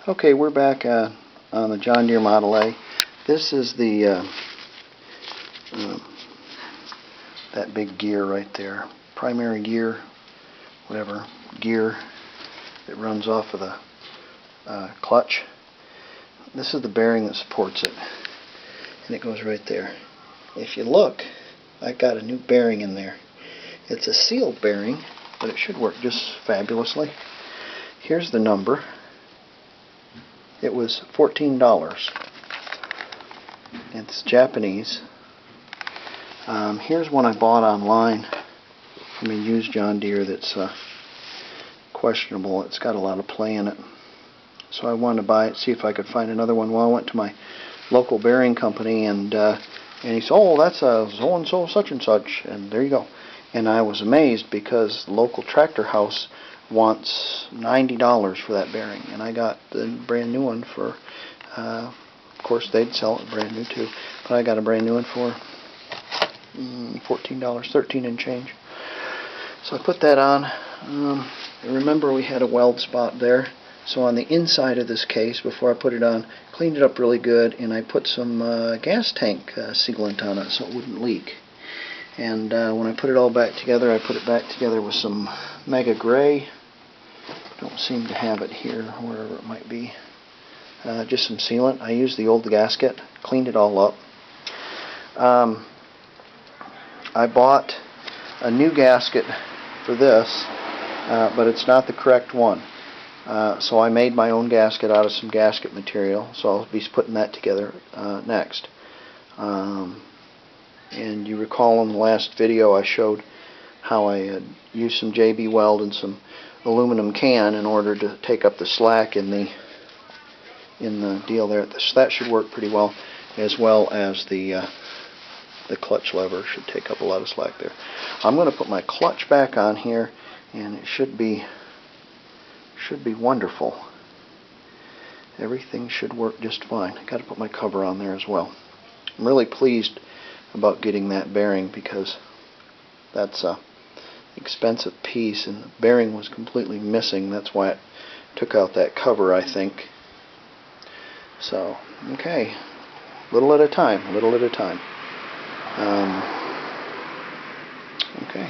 Okay, we're back on the John Deere Model A. This is the that big gear right there, primary gear, whatever gear that runs off of the clutch. This is the bearing that supports it, and it goes right there. If you look, I got a new bearing in there. It's a sealed bearing, but it should work just fabulously. Here's the number. It was $14. It's Japanese. Here's one I bought online from a used John Deere that's questionable. It's got a lot of play in it. So I wanted to buy it, see if I could find another one. Well, I went to my local bearing company, and he said, "Oh, that's a so-and-so such and such," and there you go. And I was amazed because the local tractor house wants $90 for that bearing, and I got the brand new one for, of course they'd sell it brand new too, but I got a brand new one for $14, 13 and change. So I put that on. Remember we had a weld spot there, so on the inside of this case, before I put it on, cleaned it up really good, and I put some gas tank sealant on it so it wouldn't leak. And when I put it all back together, I put it back together with some Mega Gray. Don't seem to have it here, wherever it might be. Just some sealant. I used the old gasket, cleaned it all up. I bought a new gasket for this, but it's not the correct one. So I made my own gasket out of some gasket material, so I'll be putting that together next. And you recall in the last video I showed how I had used some JB weld and some aluminum can in order to take up the slack in the deal there. That should work pretty well, as well as the clutch lever should take up a lot of slack there. I'm going to put my clutch back on here, and it should be wonderful. Everything should work just fine. I got to put my cover on there as well. I'm really pleased about getting that bearing because that's a expensive piece, and the bearing was completely missing. That's why it took out that cover, I think. So, okay, little at a time, little at a time. Okay.